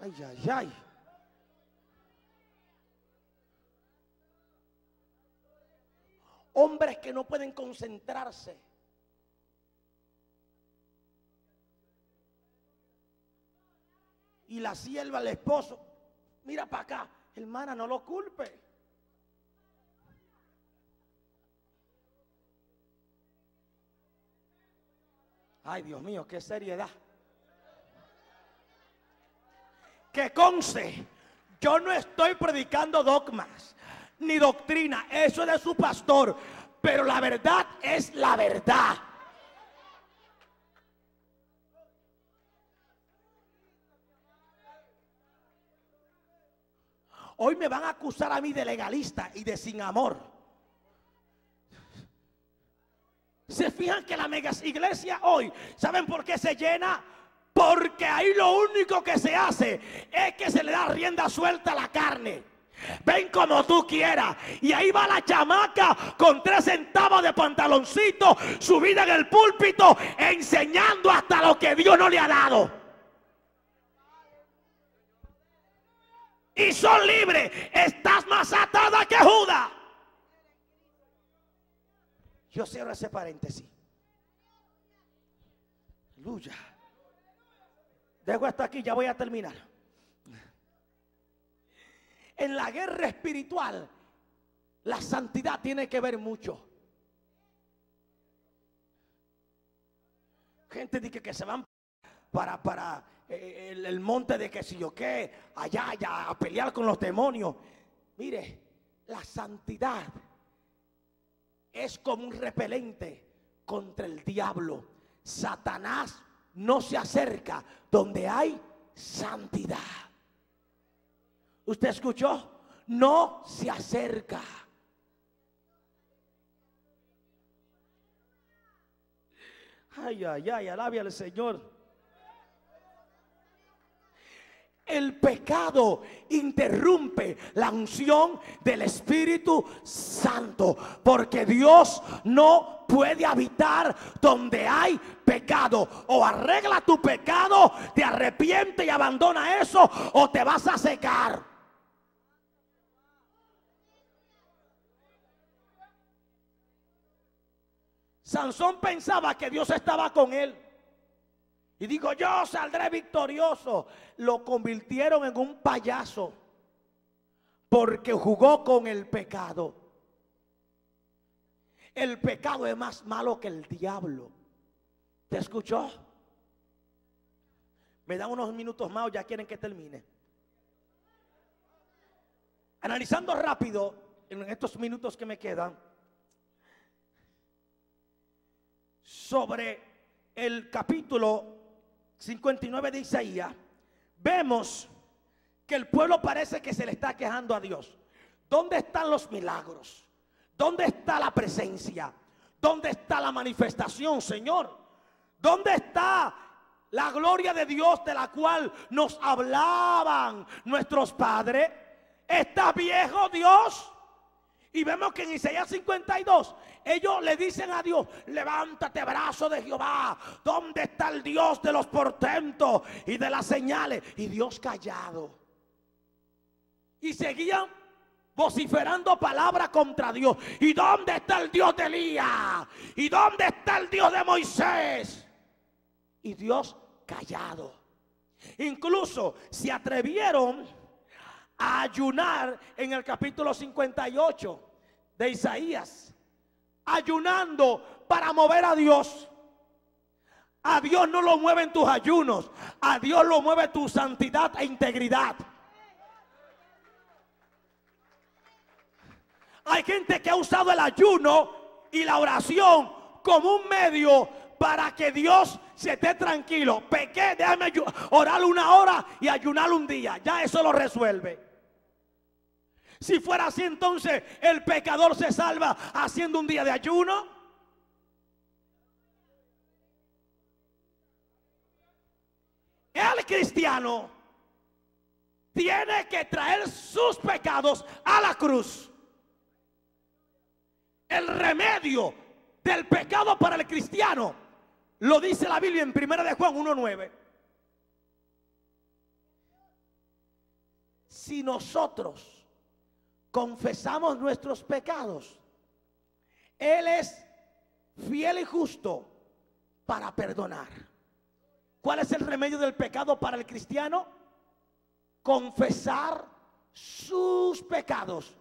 Ay, ay, ay. Hombres que no pueden concentrarse. Y la sierva, el esposo, mira para acá, hermana, no lo culpe. Ay, Dios mío, qué seriedad. Que conste, yo no estoy predicando dogmas ni doctrina, eso es de su pastor, pero la verdad es la verdad. Hoy me van a acusar a mí de legalista y de sin amor. Se fijan que la mega iglesia hoy, ¿saben por qué se llena? Porque ahí lo único que se hace es que se le da rienda suelta a la carne. Ven como tú quieras. Y ahí va la chamaca con 3 centavos de pantaloncito, subida en el púlpito, enseñando hasta lo que Dios no le ha dado. Y son libres. Estás más atada que Judas. Yo cierro ese paréntesis. Aleluya. Dejo hasta aquí, ya voy a terminar. En la guerra espiritual, la santidad tiene que ver mucho. Gente dice que se van para el monte de que si yo qué, allá a pelear con los demonios. Mire, la santidad es como un repelente contra el diablo. Satanás no se acerca donde hay santidad. ¿Usted escuchó? No se acerca. Ay, ay, ay, alabe al Señor. El pecado interrumpe la unción del Espíritu Santo, porque Dios no puede habitar donde hay pecado. O arregla tu pecado, te arrepiente y abandona eso, o te vas a secar. Sansón pensaba que Dios estaba con él y dijo: yo saldré victorioso. Lo convirtieron en un payaso porque jugó con el pecado. El pecado es más malo que el diablo. ¿Te escuchó? Me dan unos minutos más o ya quieren que termine. Analizando rápido en estos minutos que me quedan sobre el capítulo 59 de Isaías, vemos que el pueblo parece que se le está quejando a Dios. ¿Dónde están los milagros? ¿Dónde está la presencia? ¿Dónde está la manifestación, Señor? ¿Dónde está la gloria de Dios de la cual nos hablaban nuestros padres? ¿Está viejo Dios? Y vemos que en Isaías 52 ellos le dicen a Dios: levántate, brazo de Jehová, ¿dónde está el Dios de los portentos y de las señales? Y Dios callado. Y seguían vociferando palabras contra Dios. ¿Y dónde está el Dios de Elías? ¿Y dónde está el Dios de Moisés? Y Dios callado. Incluso se atrevieron a ayunar en el capítulo 58 de Isaías, ayunando para mover a Dios. A Dios no lo mueven tus ayunos, a Dios lo mueve tu santidad e integridad. Hay gente que ha usado el ayuno y la oración como un medio para que Dios se esté tranquilo. Pequé, déjame orar 1 hora y ayunar un día. Ya eso lo resuelve. Si fuera así, entonces el pecador se salva haciendo un día de ayuno. El cristiano tiene que traer sus pecados a la cruz. El remedio del pecado para el cristiano lo dice la Biblia en 1 de Juan 1:9. Si nosotros confesamos nuestros pecados, Él es fiel y justo para perdonar. ¿Cuál es el remedio del pecado para el cristiano? Confesar sus pecados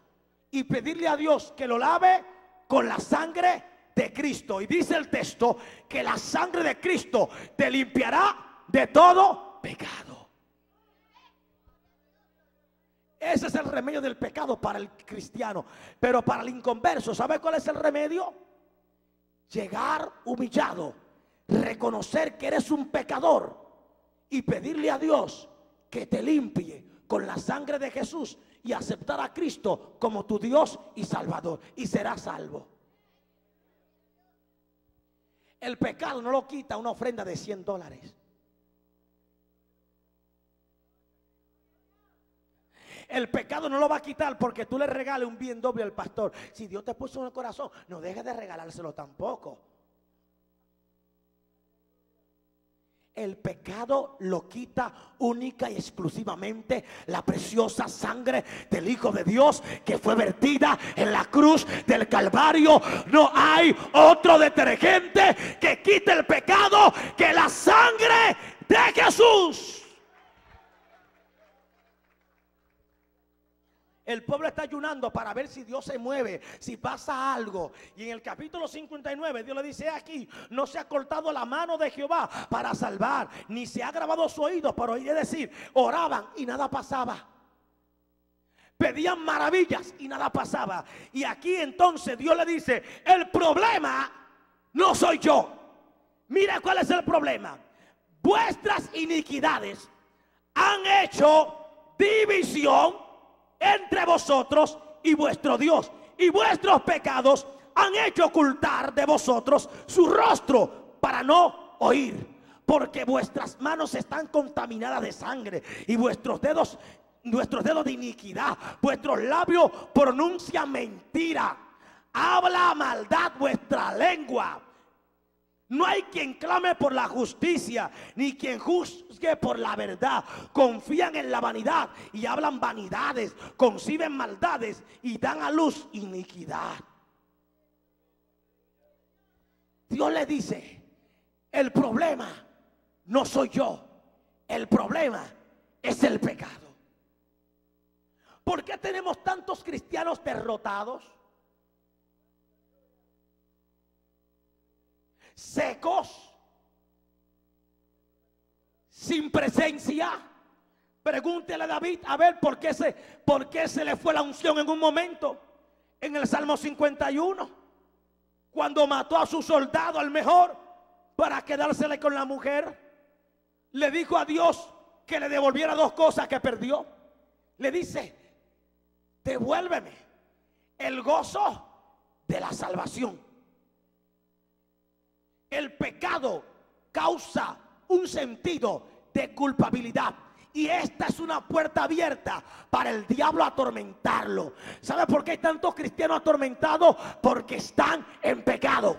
y pedirle a Dios que lo lave con la sangre de Cristo. Y dice el texto que la sangre de Cristo te limpiará de todo pecado. Ese es el remedio del pecado para el cristiano. Pero para el inconverso, ¿sabe cuál es el remedio? Llegar humillado, reconocer que eres un pecador y pedirle a Dios que te limpie con la sangre de Jesús y aceptar a Cristo como tu Dios y Salvador, y serás salvo. El pecado no lo quita una ofrenda de $100. El pecado no lo va a quitar porque tú le regales un bien doble al pastor. Si Dios te puso en el corazón, no dejes de regalárselo tampoco. El pecado lo quita única y exclusivamente la preciosa sangre del Hijo de Dios que fue vertida en la cruz del Calvario. No hay otro detergente que quite el pecado que la sangre de Jesús. El pueblo está ayunando para ver si Dios se mueve, si pasa algo. Y en el capítulo 59 Dios le dice: aquí no se ha cortado la mano de Jehová para salvar, ni se ha grabado su oído para oír. Es decir, oraban y nada pasaba, pedían maravillas y nada pasaba. Y aquí entonces Dios le dice: el problema no soy yo. Mira cuál es el problema. Vuestras iniquidades han hecho división entre vosotros y vuestro Dios, y vuestros pecados han hecho ocultar de vosotros su rostro para no oír, porque vuestras manos están contaminadas de sangre y vuestros dedos de iniquidad, vuestros labios pronuncian mentira, habla maldad vuestra lengua. No hay quien clame por la justicia, ni quien juzgue por la verdad. Confían en la vanidad y hablan vanidades, conciben maldades y dan a luz iniquidad. Dios le dice: el problema no soy yo, el problema es el pecado. ¿Por qué tenemos tantos cristianos derrotados? Secos, sin presencia. Pregúntele a David a ver por qué se le fue la unción en un momento. En el Salmo 51, cuando mató a su soldado, al mejor, para quedársele con la mujer, le dijo a Dios que le devolviera 2 cosas que perdió. Le dice: devuélveme el gozo de la salvación. El pecado causa un sentido de culpabilidad, y esta es una puerta abierta para el diablo atormentarlo. ¿Sabe por qué hay tantos cristianos atormentados? Porque están en pecado.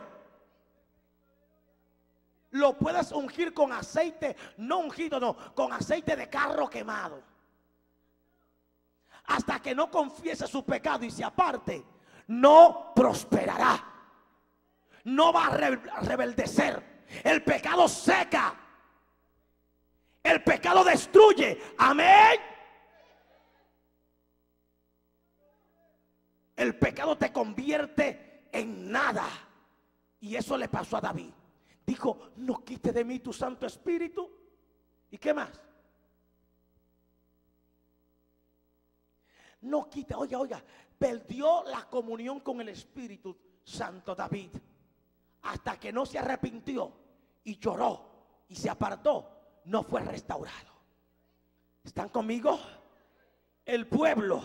Lo puedes ungir con aceite, no ungido, no, con aceite de carro quemado. Hasta que no confiese su pecado y se aparte, no prosperará. No va a rebeldecer. El pecado seca. El pecado destruye. Amén. El pecado te convierte en nada. Y eso le pasó a David. Dijo: no quite de mí tu Santo Espíritu. ¿Y qué más? No quite, oiga, perdió la comunión con el Espíritu Santo David. Hasta que no se arrepintió y lloró y se apartó, no fue restaurado. ¿Están conmigo? El pueblo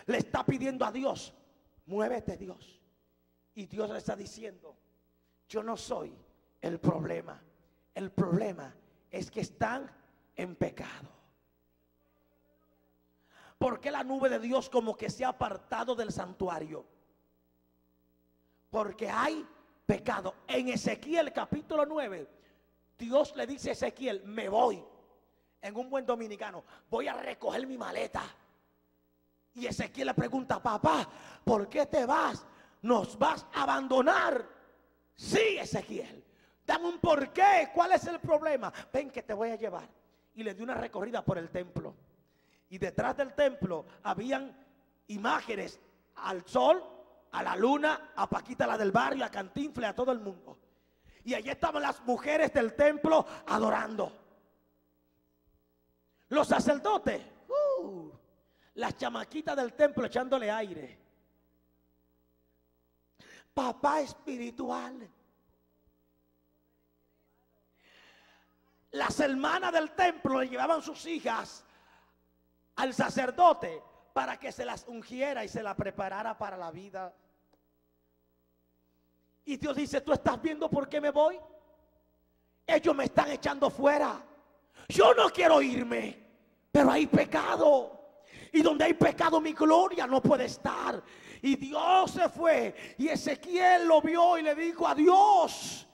le está pidiendo a Dios: muévete, Dios. Y Dios le está diciendo: yo no soy el problema. El problema es que están en pecado. ¿Por qué la nube de Dios como que se ha apartado del santuario? Porque hay pecado. En Ezequiel capítulo 9, Dios le dice a Ezequiel: me voy. En un buen dominicano, voy a recoger mi maleta. Y Ezequiel le pregunta: papá, ¿por qué te vas? ¿Nos vas a abandonar? Sí, Ezequiel, dame un porqué. ¿Cuál es el problema? Ven que te voy a llevar. Y le dio una recorrida por el templo. Y detrás del templo habían imágenes al sol, a la luna, a Paquita la del barrio, a Cantinflas, a todo el mundo. Y allí estaban las mujeres del templo adorando. Los sacerdotes, las chamaquitas del templo echándole aire. Papá espiritual. Las hermanas del templo le llevaban sus hijas al sacerdote para que se las ungiera y se la preparara para la vida. Y Dios dice: ¿tú estás viendo por qué me voy? Ellos me están echando fuera. Yo no quiero irme, pero hay pecado. Y donde hay pecado, mi gloria no puede estar. Y Dios se fue. Y Ezequiel lo vio y le dijo adiós.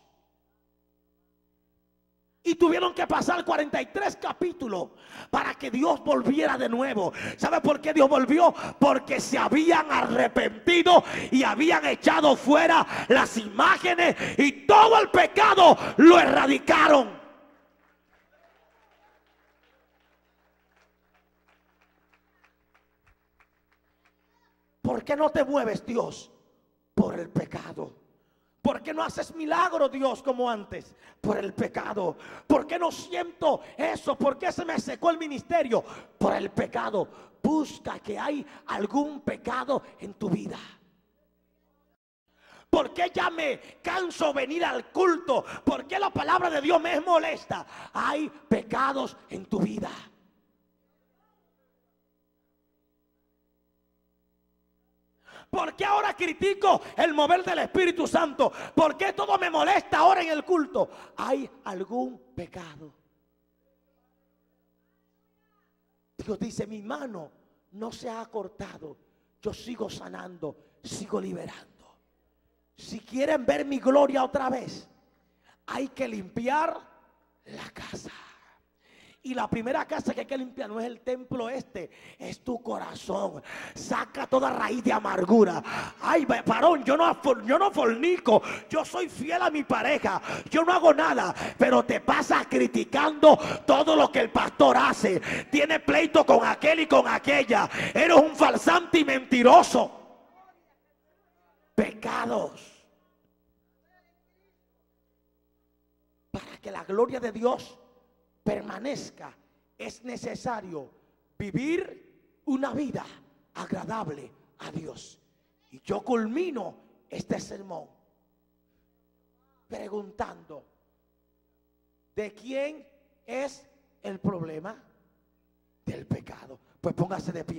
Y tuvieron que pasar 43 capítulos para que Dios volviera de nuevo. ¿Sabe por qué Dios volvió? Porque se habían arrepentido y habían echado fuera las imágenes y todo el pecado lo erradicaron. ¿Por qué no te mueves, Dios? Por el pecado. ¿Por qué no haces milagros, Dios, como antes? Por el pecado. ¿Por qué no siento eso? ¿Por qué se me secó el ministerio? Por el pecado. Busca que hay algún pecado en tu vida. ¿Por qué ya me canso venir al culto? ¿Por qué la palabra de Dios me es molesta? Hay pecados en tu vida. ¿Por qué ahora critico el mover del Espíritu Santo? ¿Por qué todo me molesta ahora en el culto? Hay algún pecado. Dios dice: mi mano no se ha cortado. Yo sigo sanando, sigo liberando. Si quieren ver mi gloria otra vez, hay que limpiar la casa. Y la primera casa que hay que limpiar no es el templo este, es tu corazón. Saca toda raíz de amargura. Ay, varón, yo no fornico. Yo soy fiel a mi pareja. Yo no hago nada. Pero te pasas criticando todo lo que el pastor hace. Tiene pleito con aquel y con aquella. Eres un farsante y mentiroso. Pecados. Para que la gloria de Dios permanezca, es necesario vivir una vida agradable a Dios. Y yo culmino este sermón preguntando: ¿de quién es el problema? Del pecado. Pues póngase de pie.